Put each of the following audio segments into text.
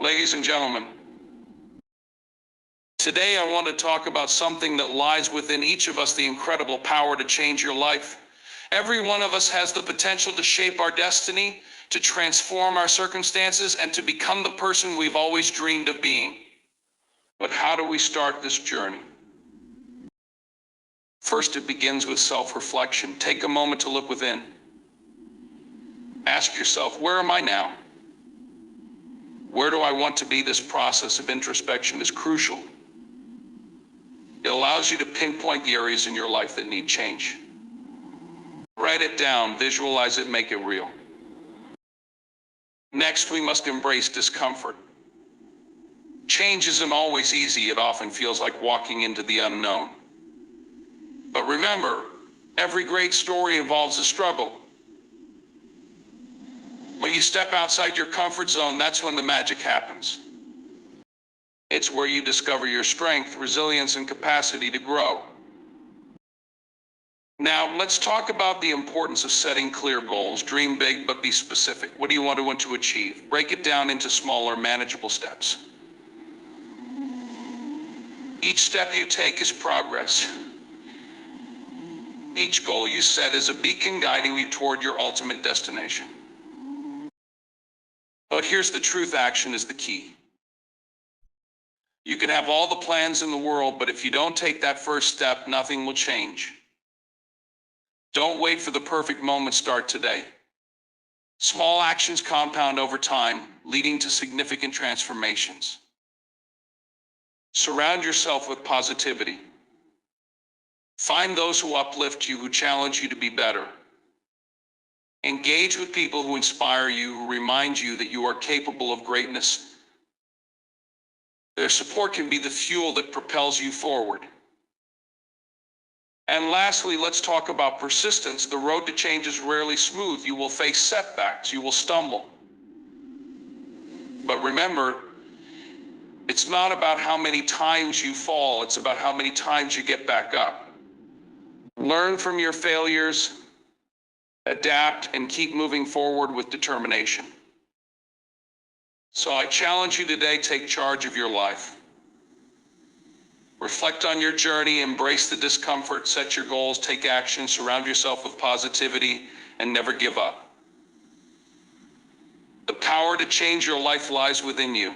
Ladies and gentlemen, today I want to talk about something that lies within each of us, the incredible power to change your life. Every one of us has the potential to shape our destiny, to transform our circumstances, and to become the person we've always dreamed of being. But how do we start this journey? First, it begins with self-reflection. Take a moment to look within. Ask yourself, where am I now? Where do I want to be? This process of introspection is crucial. It allows you to pinpoint the areas in your life that need change. Write it down, visualize it, make it real. Next, we must embrace discomfort. Change isn't always easy. It often feels like walking into the unknown. But remember, every great story involves a struggle. When you step outside your comfort zone, that's when the magic happens. It's where you discover your strength, resilience, and capacity to grow. Now, let's talk about the importance of setting clear goals. Dream big, but be specific. What do you want to achieve? Break it down into smaller, manageable steps. Each step you take is progress. Each goal you set is a beacon guiding you toward your ultimate destination. But here's the truth: action is the key. You can have all the plans in the world, but if you don't take that first step, nothing will change. Don't wait for the perfect moment. Start today. Small actions compound over time, leading to significant transformations. Surround yourself with positivity. Find those who uplift you, who challenge you to be better. Engage with people who inspire you, who remind you that you are capable of greatness. Their support can be the fuel that propels you forward. And lastly, let's talk about persistence. The road to change is rarely smooth. You will face setbacks, you will stumble. But remember, it's not about how many times you fall, it's about how many times you get back up. Learn from your failures, adapt, and keep moving forward with determination. So I challenge you today, take charge of your life. Reflect on your journey, embrace the discomfort, set your goals, take action, surround yourself with positivity, and never give up. The power to change your life lies within you.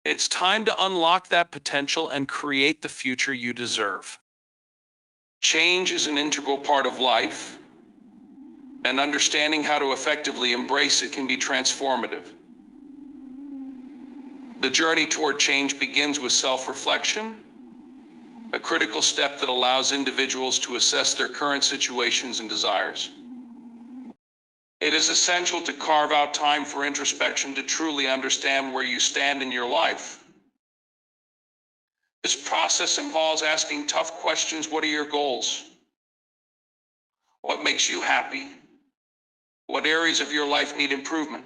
It's time to unlock that potential and create the future you deserve. Change is an integral part of life, and understanding how to effectively embrace it can be transformative. The journey toward change begins with self-reflection, a critical step that allows individuals to assess their current situations and desires. It is essential to carve out time for introspection to truly understand where you stand in your life. This process involves asking tough questions. What are your goals? What makes you happy? What areas of your life need improvement?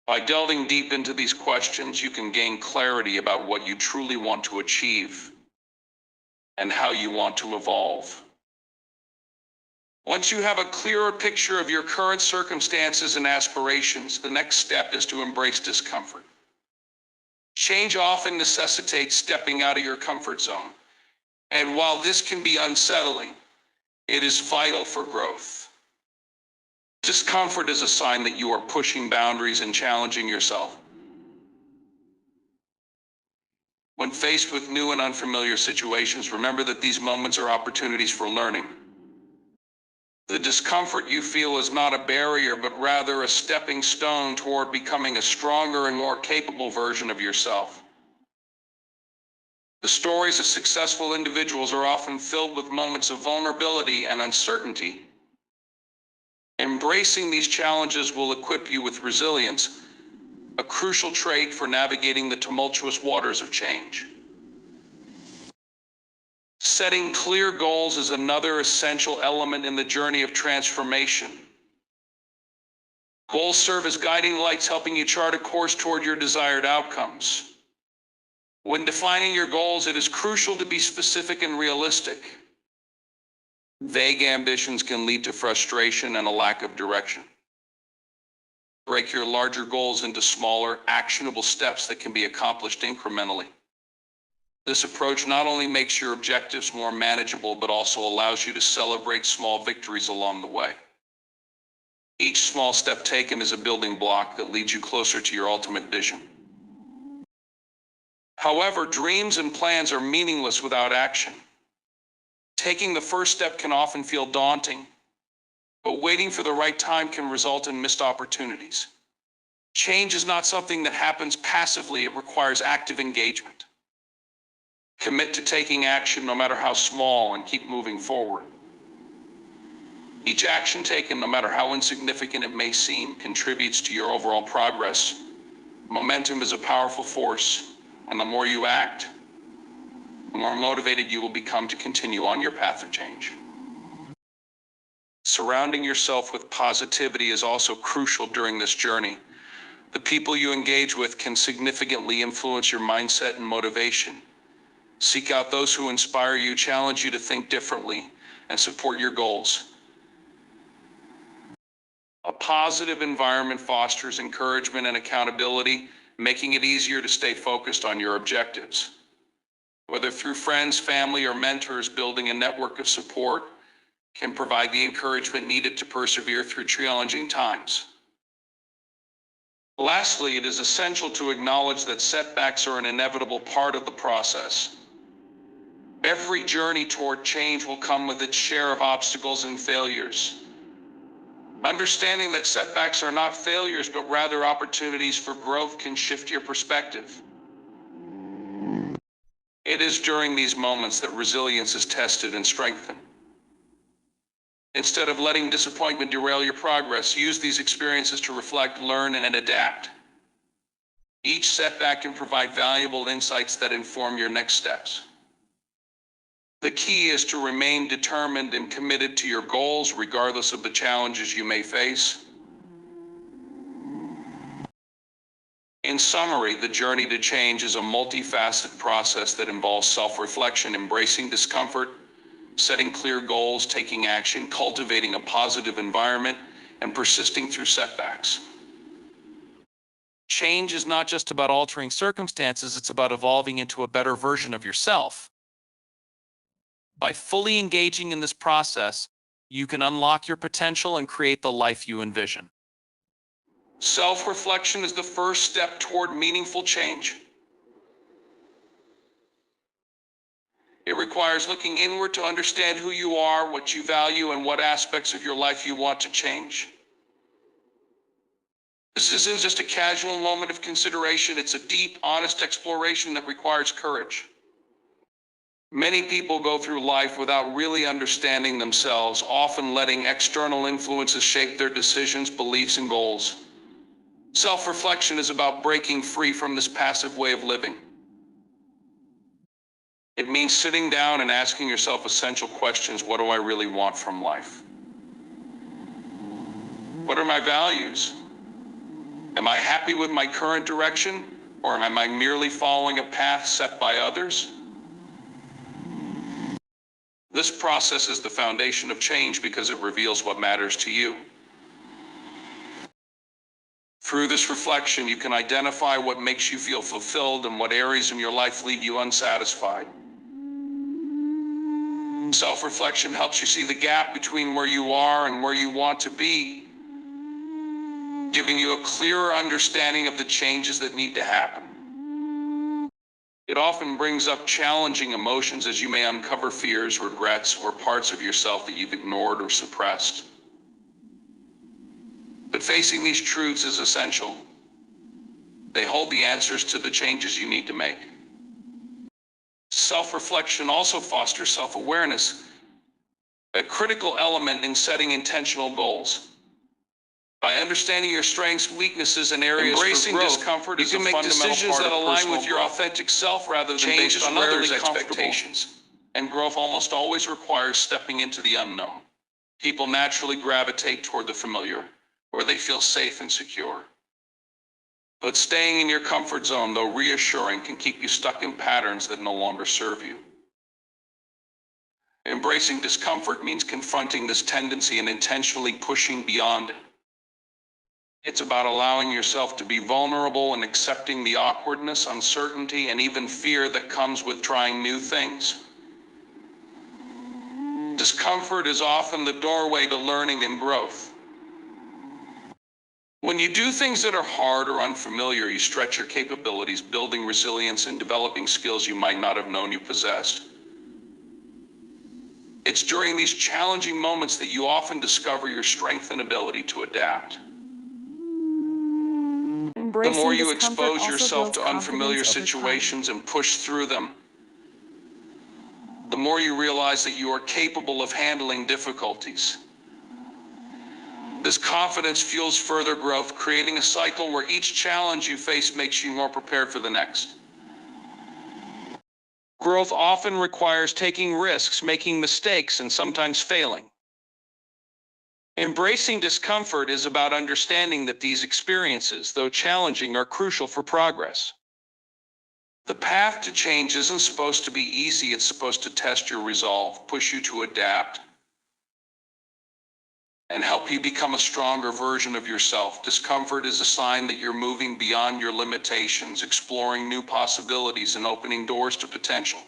By delving deep into these questions, you can gain clarity about what you truly want to achieve and how you want to evolve. Once you have a clearer picture of your current circumstances and aspirations, the next step is to embrace discomfort. Change often necessitates stepping out of your comfort zone. And while this can be unsettling, it is vital for growth. Discomfort is a sign that you are pushing boundaries and challenging yourself. When faced with new and unfamiliar situations, remember that these moments are opportunities for learning. The discomfort you feel is not a barrier, but rather a stepping stone toward becoming a stronger and more capable version of yourself. The stories of successful individuals are often filled with moments of vulnerability and uncertainty. Embracing these challenges will equip you with resilience, a crucial trait for navigating the tumultuous waters of change. Setting clear goals is another essential element in the journey of transformation. Goals serve as guiding lights, helping you chart a course toward your desired outcomes. When defining your goals, it is crucial to be specific and realistic. Vague ambitions can lead to frustration and a lack of direction. Break your larger goals into smaller, actionable steps that can be accomplished incrementally. This approach not only makes your objectives more manageable, but also allows you to celebrate small victories along the way. Each small step taken is a building block that leads you closer to your ultimate vision. However, dreams and plans are meaningless without action. Taking the first step can often feel daunting, but waiting for the right time can result in missed opportunities. Change is not something that happens passively, it requires active engagement. Commit to taking action no matter how small and keep moving forward. Each action taken, no matter how insignificant it may seem, contributes to your overall progress. Momentum is a powerful force, and the more you act, the more motivated you will become to continue on your path of change. Surrounding yourself with positivity is also crucial during this journey. The people you engage with can significantly influence your mindset and motivation. Seek out those who inspire you, challenge you to think differently, and support your goals. A positive environment fosters encouragement and accountability, making it easier to stay focused on your objectives. Whether through friends, family, or mentors, building a network of support can provide the encouragement needed to persevere through challenging times. Lastly, it is essential to acknowledge that setbacks are an inevitable part of the process. Every journey toward change will come with its share of obstacles and failures. Understanding that setbacks are not failures, but rather opportunities for growth can shift your perspective. It is during these moments that resilience is tested and strengthened. Instead of letting disappointment derail your progress, use these experiences to reflect, learn, and adapt. Each setback can provide valuable insights that inform your next steps. The key is to remain determined and committed to your goals, regardless of the challenges you may face. In summary, the journey to change is a multifaceted process that involves self-reflection, embracing discomfort, setting clear goals, taking action, cultivating a positive environment, and persisting through setbacks. Change is not just about altering circumstances, it's about evolving into a better version of yourself. By fully engaging in this process, you can unlock your potential and create the life you envision. Self-reflection is the first step toward meaningful change. It requires looking inward to understand who you are, what you value, and what aspects of your life you want to change. This isn't just a casual moment of consideration, it's a deep, honest exploration that requires courage. Many people go through life without really understanding themselves, often letting external influences shape their decisions, beliefs, and goals. Self-reflection is about breaking free from this passive way of living. It means sitting down and asking yourself essential questions. What do I really want from life? What are my values? Am I happy with my current direction, or am I merely following a path set by others? This process is the foundation of change because it reveals what matters to you. Through this reflection, you can identify what makes you feel fulfilled and what areas in your life leave you unsatisfied. Self-reflection helps you see the gap between where you are and where you want to be, giving you a clearer understanding of the changes that need to happen. It often brings up challenging emotions as you may uncover fears, regrets, or parts of yourself that you've ignored or suppressed. But facing these truths is essential. They hold the answers to the changes you need to make. Self-reflection also fosters self-awareness, a critical element in setting intentional goals. By understanding your strengths, weaknesses, and areas for growth, discomfort, you can make decisions that align with your authentic self rather than based on others' expectations. And growth almost always requires stepping into the unknown. People naturally gravitate toward the familiar, where they feel safe and secure. But staying in your comfort zone, though reassuring, can keep you stuck in patterns that no longer serve you. Embracing discomfort means confronting this tendency and intentionally pushing beyond it. It's about allowing yourself to be vulnerable and accepting the awkwardness, uncertainty, and even fear that comes with trying new things. Discomfort is often the doorway to learning and growth. When you do things that are hard or unfamiliar, you stretch your capabilities, building resilience and developing skills you might not have known you possessed. It's during these challenging moments that you often discover your strength and ability to adapt. The more Embracing you discomfort expose also yourself builds to unfamiliar confidence over time. situations and push through them, the more you realize that you are capable of handling difficulties. This confidence fuels further growth, creating a cycle where each challenge you face makes you more prepared for the next. Growth often requires taking risks, making mistakes, and sometimes failing. Embracing discomfort is about understanding that these experiences, though challenging, are crucial for progress. The path to change isn't supposed to be easy. It's supposed to test your resolve, push you to adapt, and help you become a stronger version of yourself. Discomfort is a sign that you're moving beyond your limitations, exploring new possibilities, and opening doors to potential.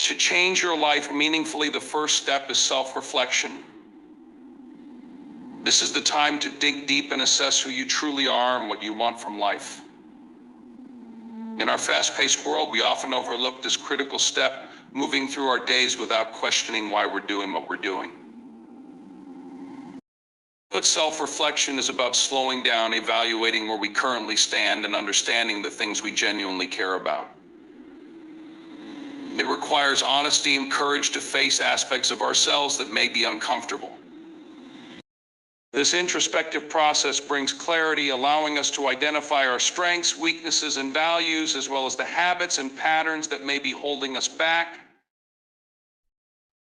To change your life meaningfully, the first step is self-reflection. This is the time to dig deep and assess who you truly are and what you want from life. In our fast-paced world, we often overlook this critical step, moving through our days without questioning why we're doing what we're doing. But self-reflection is about slowing down, evaluating where we currently stand, and understanding the things we genuinely care about. It requires honesty and courage to face aspects of ourselves that may be uncomfortable. This introspective process brings clarity, allowing us to identify our strengths, weaknesses, and values, as well as the habits and patterns that may be holding us back.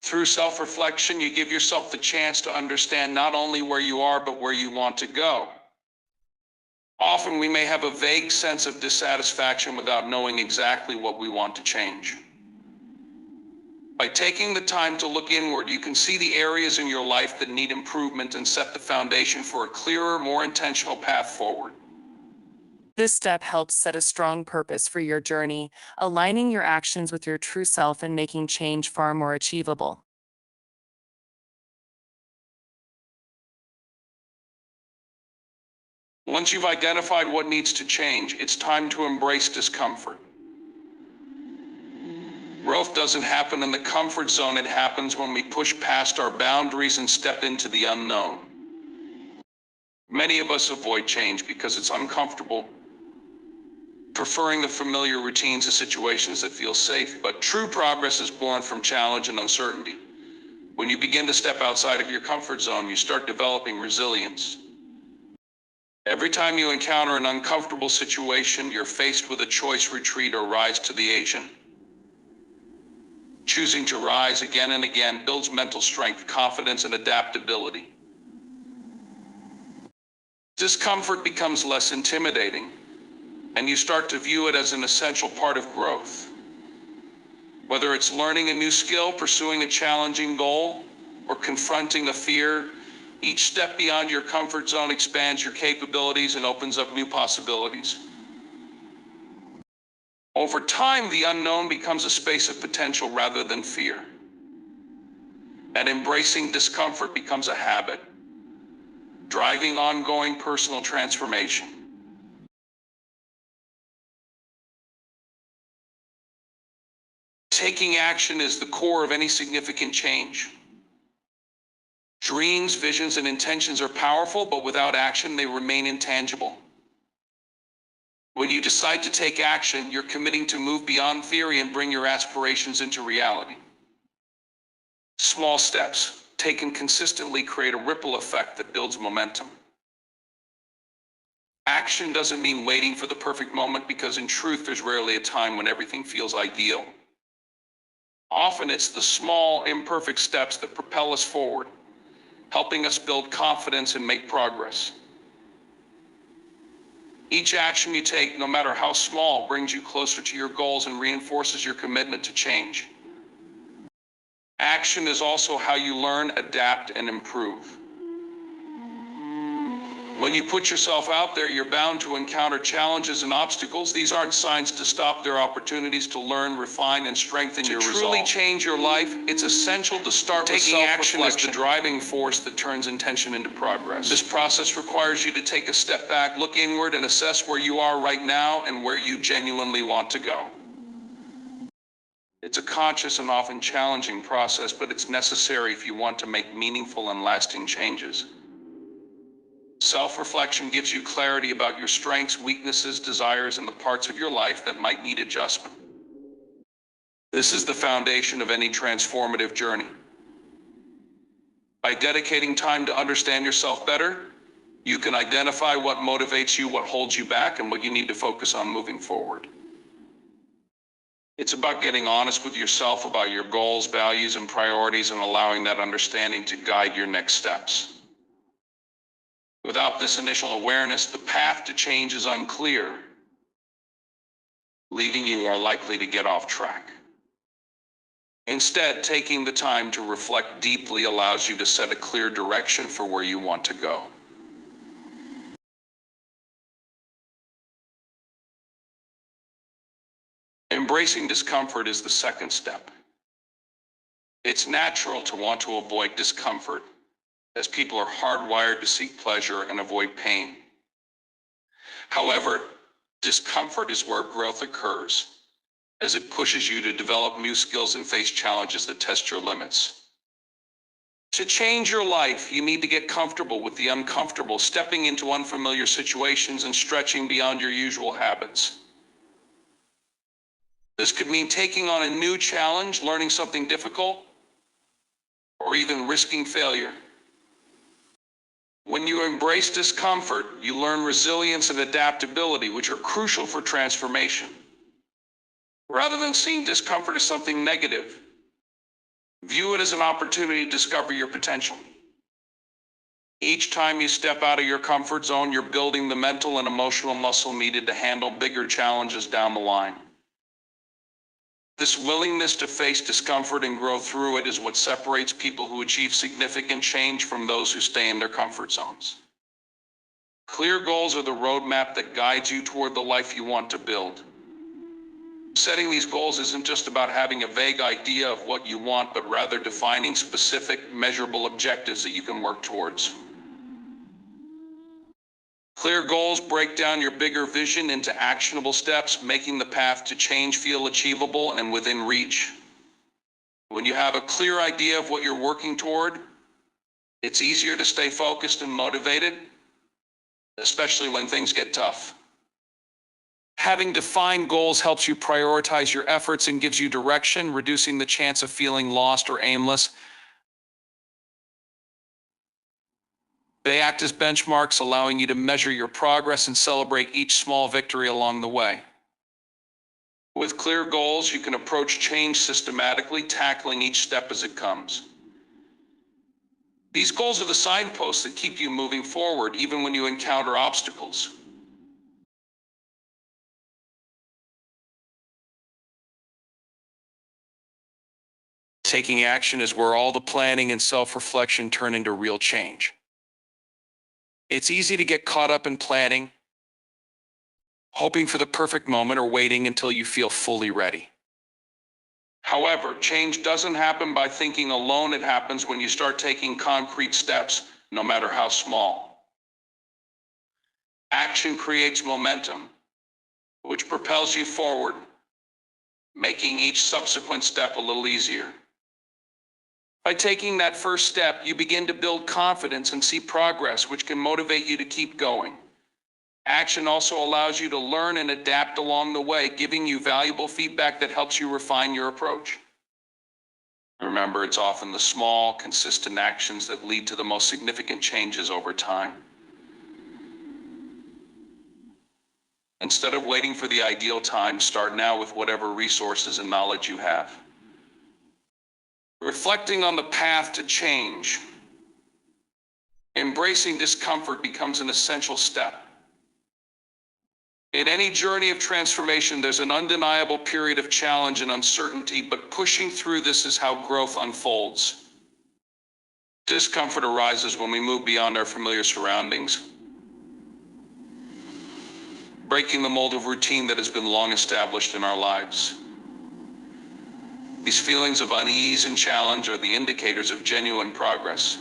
Through self-reflection, you give yourself the chance to understand not only where you are, but where you want to go. Often we may have a vague sense of dissatisfaction without knowing exactly what we want to change. By taking the time to look inward, you can see the areas in your life that need improvement and set the foundation for a clearer, more intentional path forward. This step helps set a strong purpose for your journey, aligning your actions with your true self and making change far more achievable. Once you've identified what needs to change, it's time to embrace discomfort. Growth doesn't happen in the comfort zone. It happens when we push past our boundaries and step into the unknown. Many of us avoid change because it's uncomfortable, preferring the familiar routines and situations that feel safe. But true progress is born from challenge and uncertainty. When you begin to step outside of your comfort zone, you start developing resilience. Every time you encounter an uncomfortable situation, you're faced with a choice: retreat or rise to the occasion. Choosing to rise again and again builds mental strength, confidence, and adaptability. Discomfort becomes less intimidating, and you start to view it as an essential part of growth. Whether it's learning a new skill, pursuing a challenging goal, or confronting a fear, each step beyond your comfort zone expands your capabilities and opens up new possibilities. Over time, the unknown becomes a space of potential rather than fear. And embracing discomfort becomes a habit, driving ongoing personal transformation. Taking action is the core of any significant change. Dreams, visions, and intentions are powerful, but without action, they remain intangible. When you decide to take action, you're committing to move beyond theory and bring your aspirations into reality. Small steps, taken consistently, create a ripple effect that builds momentum. Action doesn't mean waiting for the perfect moment, because in truth, there's rarely a time when everything feels ideal. Often it's the small, imperfect steps that propel us forward, helping us build confidence and make progress. Each action you take, no matter how small, brings you closer to your goals and reinforces your commitment to change. Action is also how you learn, adapt, and improve. When you put yourself out there, you're bound to encounter challenges and obstacles. These aren't signs to stop. They're opportunities to learn, refine, and strengthen your resolve. To truly change your life, it's essential to start with self-reflection. Taking action is the driving force that turns intention into progress. This process requires you to take a step back, look inward, and assess where you are right now and where you genuinely want to go. It's a conscious and often challenging process, but it's necessary if you want to make meaningful and lasting changes. Self-reflection gives you clarity about your strengths, weaknesses, desires, and the parts of your life that might need adjustment. This is the foundation of any transformative journey. By dedicating time to understand yourself better, you can identify what motivates you, what holds you back, and what you need to focus on moving forward. It's about getting honest with yourself about your goals, values, and priorities, and allowing that understanding to guide your next steps. Without this initial awareness, the path to change is unclear, leaving you are likely to get off track. Instead, taking the time to reflect deeply allows you to set a clear direction for where you want to go. Embracing discomfort is the second step. It's natural to want to avoid discomfort, as people are hardwired to seek pleasure and avoid pain. However, discomfort is where growth occurs, as it pushes you to develop new skills and face challenges that test your limits. To change your life, you need to get comfortable with the uncomfortable, stepping into unfamiliar situations and stretching beyond your usual habits. This could mean taking on a new challenge, learning something difficult, or even risking failure. When you embrace discomfort, you learn resilience and adaptability, which are crucial for transformation. Rather than seeing discomfort as something negative, view it as an opportunity to discover your potential. Each time you step out of your comfort zone, you're building the mental and emotional muscle needed to handle bigger challenges down the line. This willingness to face discomfort and grow through it is what separates people who achieve significant change from those who stay in their comfort zones. Clear goals are the roadmap that guides you toward the life you want to build. Setting these goals isn't just about having a vague idea of what you want, but rather defining specific, measurable objectives that you can work towards. Clear goals break down your bigger vision into actionable steps, making the path to change feel achievable and within reach. When you have a clear idea of what you're working toward, it's easier to stay focused and motivated, especially when things get tough. Having defined goals helps you prioritize your efforts and gives you direction, reducing the chance of feeling lost or aimless. They act as benchmarks, allowing you to measure your progress and celebrate each small victory along the way. With clear goals, you can approach change systematically, tackling each step as it comes. These goals are the signposts that keep you moving forward, even when you encounter obstacles. Taking action is where all the planning and self-reflection turn into real change. It's easy to get caught up in planning, hoping for the perfect moment or waiting until you feel fully ready. However, change doesn't happen by thinking alone. It happens when you start taking concrete steps, no matter how small. Action creates momentum, which propels you forward, making each subsequent step a little easier. By taking that first step, you begin to build confidence and see progress, which can motivate you to keep going. Action also allows you to learn and adapt along the way, giving you valuable feedback that helps you refine your approach. Remember, it's often the small, consistent actions that lead to the most significant changes over time. Instead of waiting for the ideal time, start now with whatever resources and knowledge you have. Reflecting on the path to change. Embracing discomfort becomes an essential step. In any journey of transformation, there's an undeniable period of challenge and uncertainty, but pushing through this is how growth unfolds. Discomfort arises when we move beyond our familiar surroundings, breaking the mold of routine that has been long established in our lives. These feelings of unease and challenge are the indicators of genuine progress.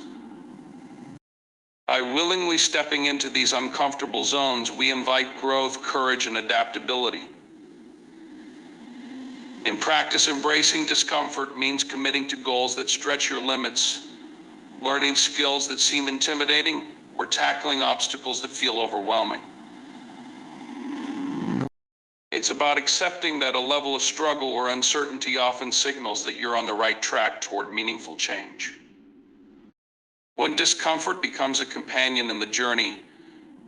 By willingly stepping into these uncomfortable zones, we invite growth, courage, and adaptability. In practice, embracing discomfort means committing to goals that stretch your limits, learning skills that seem intimidating, or tackling obstacles that feel overwhelming. It's about accepting that a level of struggle or uncertainty often signals that you're on the right track toward meaningful change. When discomfort becomes a companion in the journey,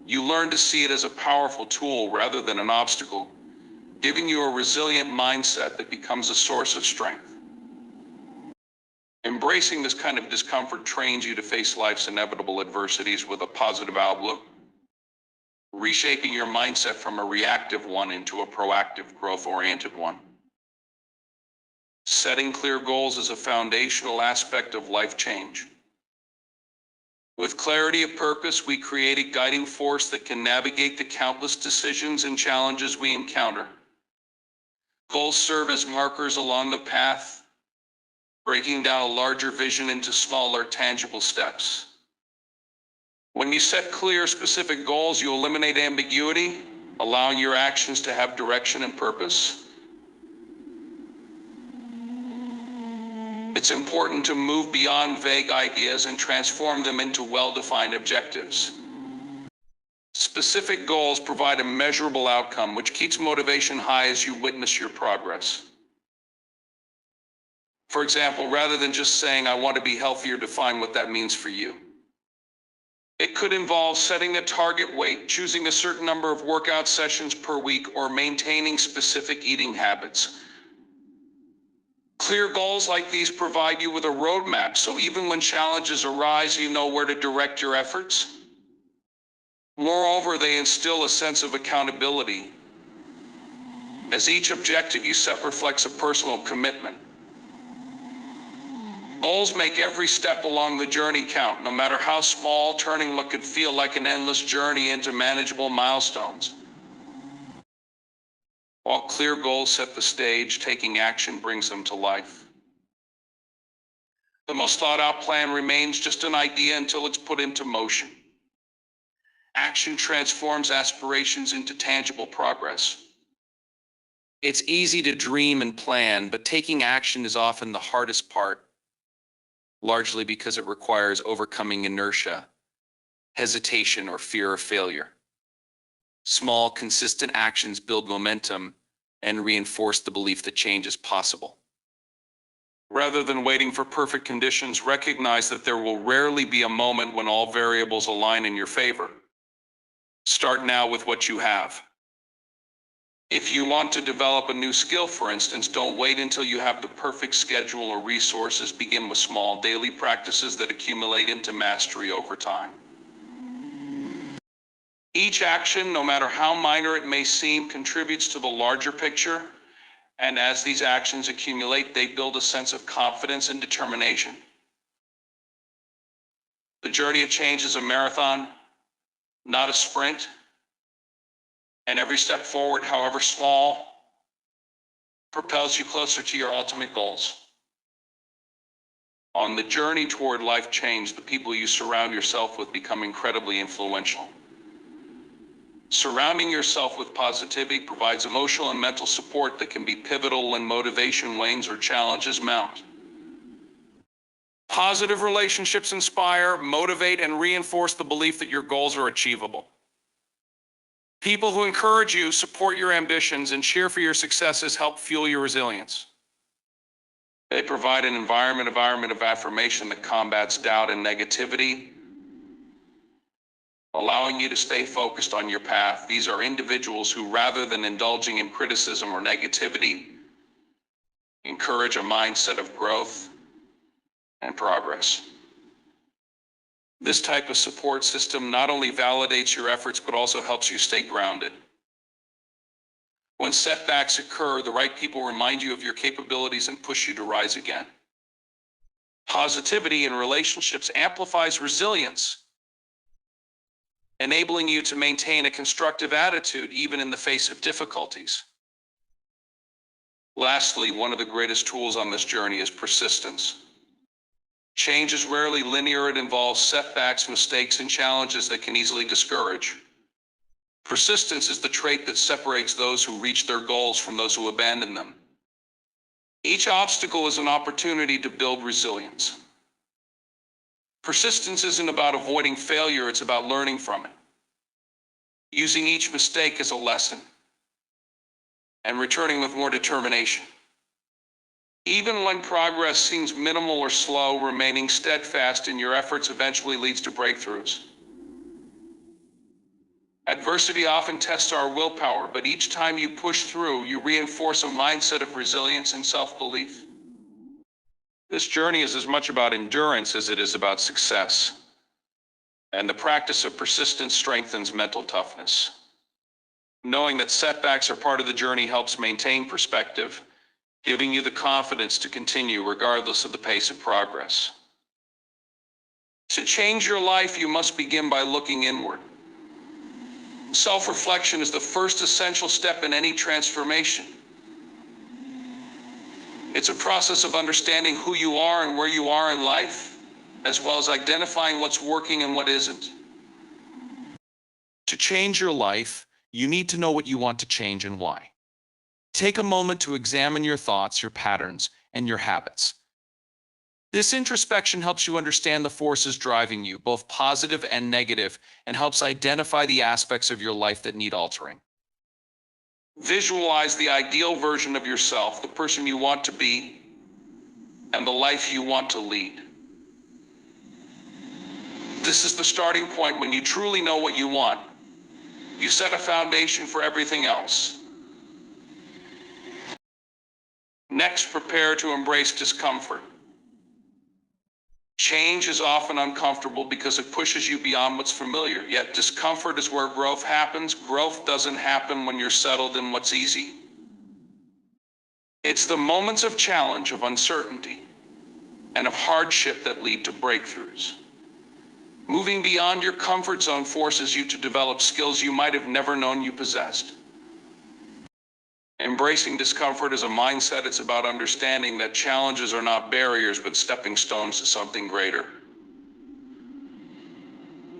you learn to see it as a powerful tool rather than an obstacle, giving you a resilient mindset that becomes a source of strength. Embracing this kind of discomfort trains you to face life's inevitable adversities with a positive outlook, reshaping your mindset from a reactive one into a proactive, growth-oriented one. Setting clear goals is a foundational aspect of life change. With clarity of purpose, we create a guiding force that can navigate the countless decisions and challenges we encounter. Goals serve as markers along the path, breaking down a larger vision into smaller, tangible steps. When you set clear, specific goals, you eliminate ambiguity, allowing your actions to have direction and purpose. It's important to move beyond vague ideas and transform them into well-defined objectives. Specific goals provide a measurable outcome, which keeps motivation high as you witness your progress. For example, rather than just saying, "I want to be healthier," define what that means for you. It could involve setting a target weight, choosing a certain number of workout sessions per week, or maintaining specific eating habits. Clear goals like these provide you with a roadmap, so even when challenges arise, you know where to direct your efforts. Moreover, they instill a sense of accountability, as each objective you set reflects a personal commitment. Goals make every step along the journey count, no matter how small. Turning what could feel like an endless journey into manageable milestones. While clear goals set the stage, taking action brings them to life. The most thought-out plan remains just an idea until it's put into motion. Action transforms aspirations into tangible progress. It's easy to dream and plan, but taking action is often the hardest part, largely because it requires overcoming inertia, hesitation, or fear of failure. Small, consistent actions build momentum and reinforce the belief that change is possible. Rather than waiting for perfect conditions, recognize that there will rarely be a moment when all variables align in your favor. Start now with what you have. If you want to develop a new skill, for instance, don't wait until you have the perfect schedule or resources. Begin with small daily practices that accumulate into mastery over time. Each action, no matter how minor it may seem, contributes to the larger picture, and as these actions accumulate, they build a sense of confidence and determination. The journey of change is a marathon, not a sprint. And every step forward, however small, propels you closer to your ultimate goals. On the journey toward life change, the people you surround yourself with become incredibly influential. Surrounding yourself with positivity provides emotional and mental support that can be pivotal when motivation wanes or challenges mount. Positive relationships inspire, motivate, and reinforce the belief that your goals are achievable. People who encourage you, support your ambitions, and cheer for your successes help fuel your resilience. They provide an environment of affirmation that combats doubt and negativity, allowing you to stay focused on your path. These are individuals who, rather than indulging in criticism or negativity, encourage a mindset of growth and progress. This type of support system not only validates your efforts, but also helps you stay grounded. When setbacks occur, the right people remind you of your capabilities and push you to rise again. Positivity in relationships amplifies resilience, enabling you to maintain a constructive attitude even in the face of difficulties. Lastly, one of the greatest tools on this journey is persistence. Change is rarely linear. It involves setbacks, mistakes, and challenges that can easily discourage. Persistence is the trait that separates those who reach their goals from those who abandon them. Each obstacle is an opportunity to build resilience. Persistence isn't about avoiding failure, it's about learning from it, using each mistake as a lesson, and returning with more determination. Even when progress seems minimal or slow, remaining steadfast in your efforts eventually leads to breakthroughs. Adversity often tests our willpower, but each time you push through, you reinforce a mindset of resilience and self-belief. This journey is as much about endurance as it is about success, and the practice of persistence strengthens mental toughness. Knowing that setbacks are part of the journey helps maintain perspective, giving you the confidence to continue regardless of the pace of progress. To change your life, you must begin by looking inward. Self-reflection is the first essential step in any transformation. It's a process of understanding who you are and where you are in life, as well as identifying what's working and what isn't. To change your life, you need to know what you want to change and why. Take a moment to examine your thoughts, your patterns, and your habits. This introspection helps you understand the forces driving you, both positive and negative, and helps identify the aspects of your life that need altering. Visualize the ideal version of yourself, the person you want to be, and the life you want to lead. This is the starting point. When you truly know what you want, you set a foundation for everything else. Next, prepare to embrace discomfort. Change is often uncomfortable because it pushes you beyond what's familiar, yet discomfort is where growth happens. Growth doesn't happen when you're settled in what's easy. It's the moments of challenge, of uncertainty, and of hardship that lead to breakthroughs. Moving beyond your comfort zone forces you to develop skills you might have never known you possessed. Embracing discomfort is a mindset. It's about understanding that challenges are not barriers, but stepping stones to something greater.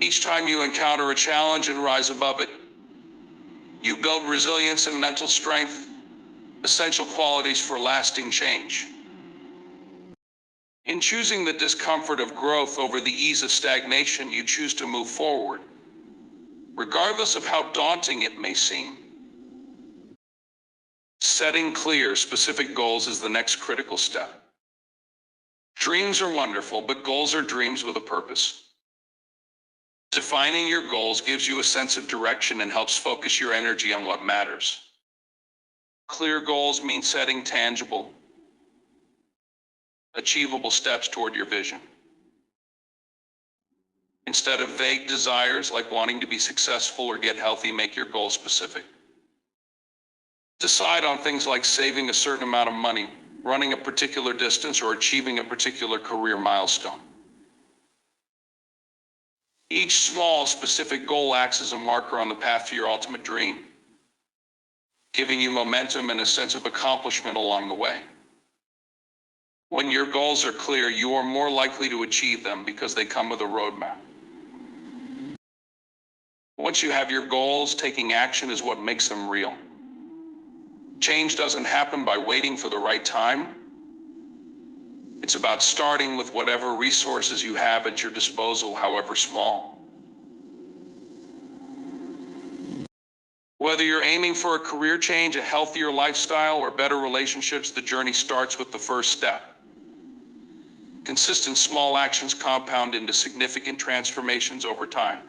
Each time you encounter a challenge and rise above it, you build resilience and mental strength, essential qualities for lasting change. In choosing the discomfort of growth over the ease of stagnation, you choose to move forward, regardless of how daunting it may seem. Setting clear, specific goals is the next critical step. Dreams are wonderful, but goals are dreams with a purpose. Defining your goals gives you a sense of direction and helps focus your energy on what matters. Clear goals mean setting tangible, achievable steps toward your vision. Instead of vague desires like wanting to be successful or get healthy, make your goals specific. Decide on things like saving a certain amount of money, running a particular distance, or achieving a particular career milestone. Each small, specific goal acts as a marker on the path to your ultimate dream, giving you momentum and a sense of accomplishment along the way. When your goals are clear, you are more likely to achieve them because they come with a roadmap. Once you have your goals, taking action is what makes them real. Change doesn't happen by waiting for the right time. It's about starting with whatever resources you have at your disposal, however small. Whether you're aiming for a career change, a healthier lifestyle, or better relationships, the journey starts with the first step. Consistent small actions compound into significant transformations over time.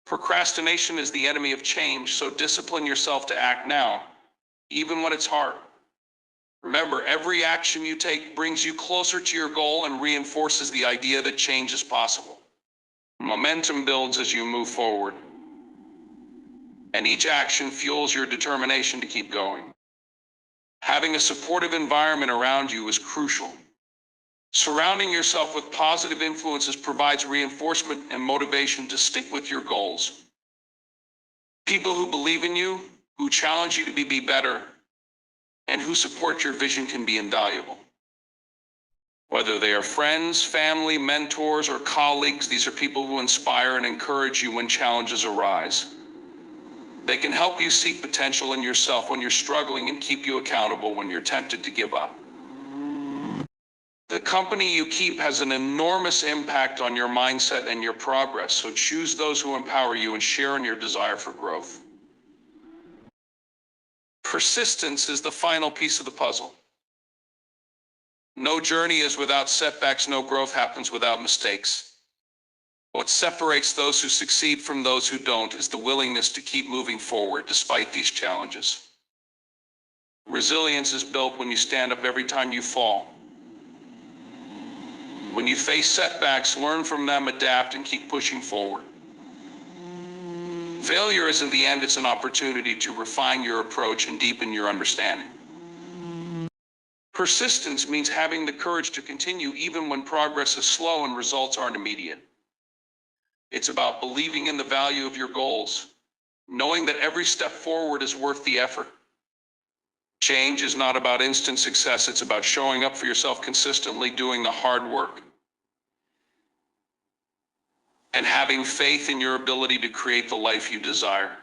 Procrastination is the enemy of change, so discipline yourself to act now, even when it's hard. Remember, every action you take brings you closer to your goal and reinforces the idea that change is possible. Momentum builds as you move forward. and each action fuels your determination to keep going. Having a supportive environment around you is crucial. Surrounding yourself with positive influences provides reinforcement and motivation to stick with your goals. People who believe in you, who challenge you to be better, and who support your vision can be invaluable. Whether they are friends, family, mentors, or colleagues, these are people who inspire and encourage you when challenges arise. They can help you see potential in yourself when you're struggling and keep you accountable when you're tempted to give up. The company you keep has an enormous impact on your mindset and your progress, so choose those who empower you and share in your desire for growth. Persistence is the final piece of the puzzle. No journey is without setbacks, no growth happens without mistakes. What separates those who succeed from those who don't is the willingness to keep moving forward despite these challenges. Resilience is built when you stand up every time you fall. When you face setbacks, learn from them, adapt, and keep pushing forward. Failure isn't the end, it's an opportunity to refine your approach and deepen your understanding. Persistence means having the courage to continue even when progress is slow and results aren't immediate. It's about believing in the value of your goals, knowing that every step forward is worth the effort. Change is not about instant success, it's about showing up for yourself consistently, doing the hard work, and having faith in your ability to create the life you desire.